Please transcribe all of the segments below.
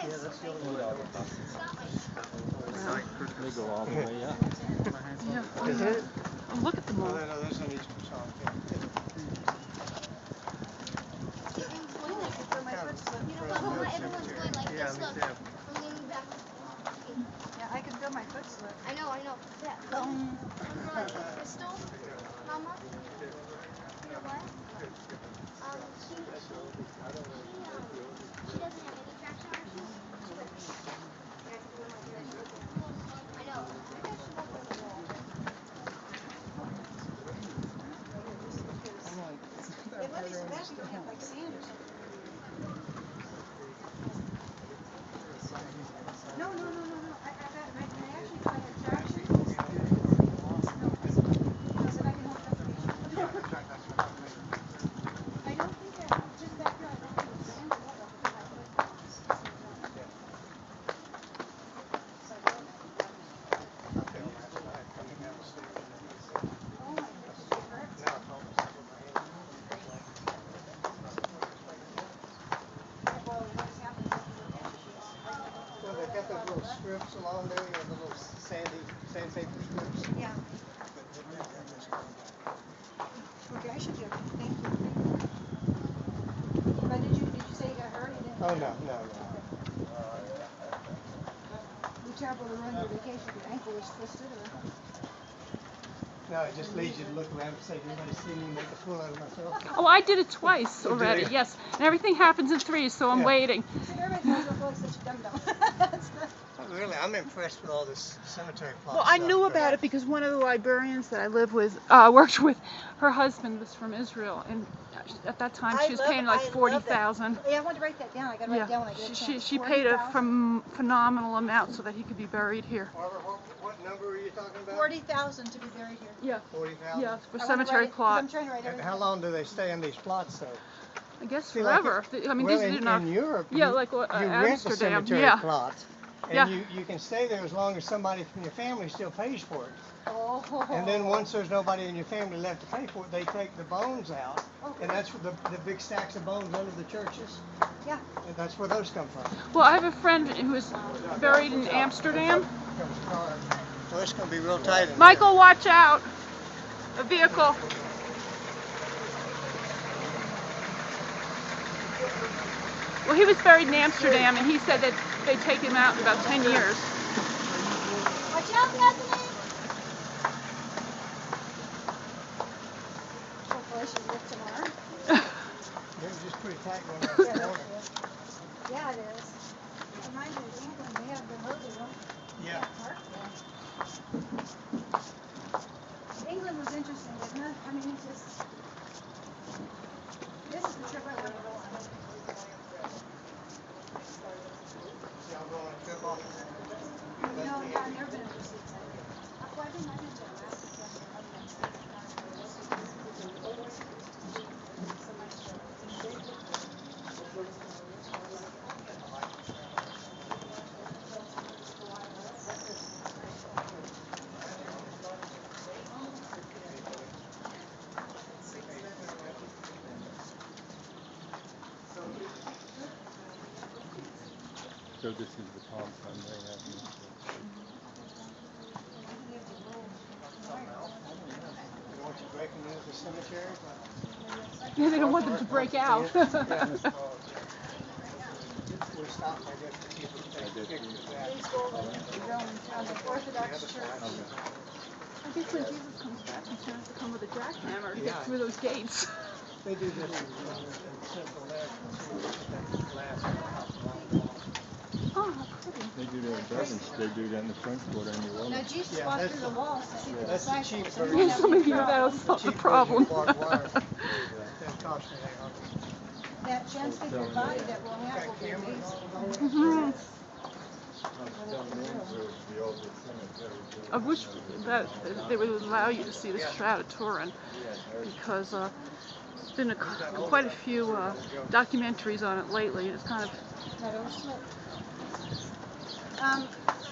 Yeah, that's the only one. They go all the way up. Yeah. Is it? Oh, look at them all. No, there's an each song. Yeah, me too. Yeah, I can feel my foot slip. I know. Yeah. Crystal, Mama. You know what? She doesn't have any traction on her shoes. I know. They let me smash it down like sand or something. No. I actually thought I had traction. No, I said I can hold it. I don't think I just back here. I don't think it's sand. Well, they've got those little strips along there, the little sandpaper strips. Yeah. Okay, I should do it. Thank you. But did you say you got hurt? You didn't? Oh, no. Be terrible to run your vacation if your ankle was twisted or... No, it just leads you to look around and say, anybody see me make a fool out of myself? Oh, I did it twice Oh, did already. you? Yes, and everything happens in threes, so I'm Yeah. waiting. See, everybody knows what looks such a dum-dum. Really, I'm impressed with all this cemetery plot Well, I stuff, knew but- about it because one of the librarians that I live with, worked with, her husband was from Israel, and at that time she was paying like $40,000. Yeah, I want to write that down. I got to write it down when I get a chance. She paid a 40,000? phenomenal amount so that he could be buried here. What number are you talking about? 40,000 to be buried here. Yeah. 40,000? Yeah, for I wanna cemetery write it, 'cause plot. I'm trying to write everything. How long do they stay on these plots, though? I guess See, like forever. I mean, well, these are not. in Europe, Yeah, you, like you rent the Amsterdam. cemetery Yeah. plot, and Yeah. you can stay there as long as somebody from your family still pays for it. Oh. And then once there's nobody in your family left to pay for it, they take the bones out, and that's where the big stacks of bones under the churches. Yeah. And that's where those come from. Well, I have a friend who was buried in Amsterdam. So it's going to be real tight in Michael, there. watch out! A vehicle. Well, he was buried in Amsterdam, and he said that they take him out in about 10 years. Watch out, Bethany! Hopefully she'll live tomorrow. They're just pretty tight going around the corner. Yeah, it is. It reminds me of England. They have the road they don't Yeah. park there. England was interesting, wasn't it? I mean, it's just... This is the trip I want to go on. Y'all going to trip off? No, I've never been overseas. Well, I've been to Alaska. So this is the palm sun they have here. They want you breaking into the cemetery? Yeah, they don't want them to break out. We're stopped, I guess, to keep it pictures of that. The Orthodox Church. I guess when Jesus comes back, he's going to have to come with a jackhammer to get through those gates. They do this in Central America. Oh, how pretty. They do that in Devon. They do that in the French Quarter in New Now, Orleans. Jesus Yeah, walked that's through the walls to see the That's the disciples. cheap So version. we Yeah, have somebody no here that'll problem. solve the Cheap problem. version of barbed wire. Doesn't cost anything. That transfigured body that we'll have will be amazing. Mm-hmm. The old cemetery. I wish that they would allow you to see the Strata Turin, because there's been quite a few documentaries on it lately, and it's kind of...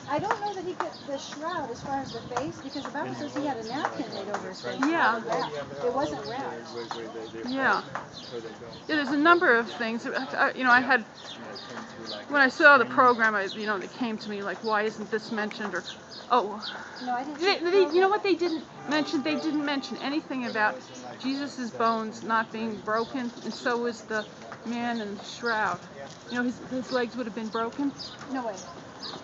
I don't know that he put the shroud as far as the face, because the Bible says he had a napkin laid over his face. Yeah. It wasn't wrapped. Yeah. Yeah, there's a number of things. I had, when I saw the program, they came to me like, why isn't this mentioned? Or, No, I didn't. you know what they didn't mention? They didn't mention anything about Jesus' bones not being broken, and so was the man in the shroud. His legs would have been broken. No way.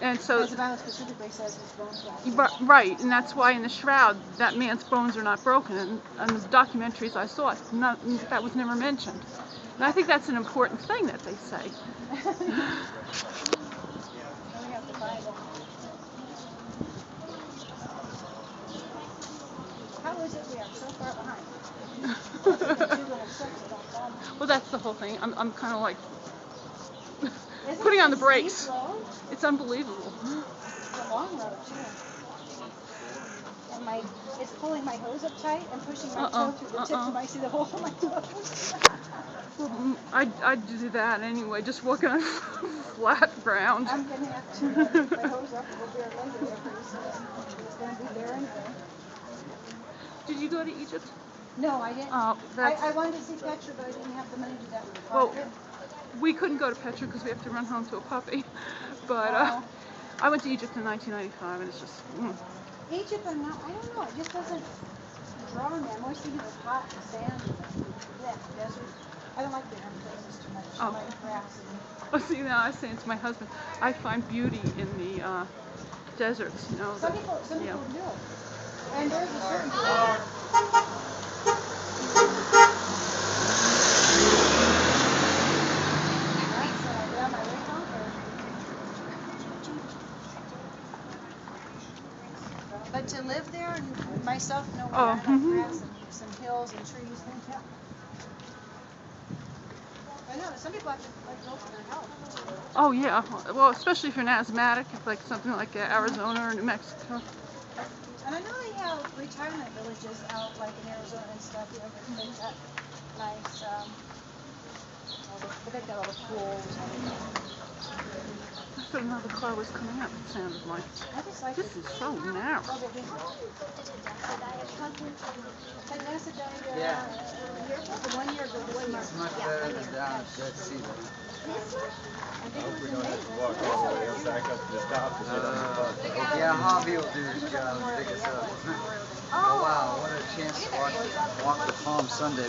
And so, Because the Bible specifically says his bones were right, and that's why in the shroud that man's bones are not broken. And the documentaries I saw, that was never mentioned. And I think that's an important thing that they say. we have the Bible. How is it we are so far behind? Well, that's the whole thing. I'm kind of like Isn't putting it on the a brakes. steep road? It's unbelievable. It's a long road too. And it's pulling my hose up tight and pushing my toe through the tip of my, see the hole in my nose. Well, I'd do that anyway, just walking on flat ground. I'm gonna have to put my hose up and we'll be our later there pretty soon. It's gonna be there anyway. Did you go to Egypt? No, I didn't. Oh, that's... I wanted to see Petra, but I didn't have the money to do that. Well, we couldn't go to Petra because we have to run home to a puppy. But I went to Egypt in 1995, and it's just... Egypt, I don't know, it just doesn't draw me. I'm always thinking of hot and sand and desert. I don't like the places too much. I like grass. Oh, see, now I was saying to my husband, I find beauty in the deserts, Some people do. And there's a certain But to live there and myself, no way. I like grass and some hills and trees. I know, some people have to go for their health. Oh, yeah. Well, especially if you're an asthmatic, if like something like Arizona or New Mexico. And I know they have retirement villages out like in Arizona and stuff, they've got nice, they've got all the pools and everything. I thought another car was coming up, it sounded like. I just like This is so narrow. Yeah. The 1 year ago, It's much better than down at Dead Sea. We don't have to walk all the way up back up to the top to get on the bus. Yeah, Hobby will do his job and pick us up. Oh wow, what a chance to walk the Palm Sunday.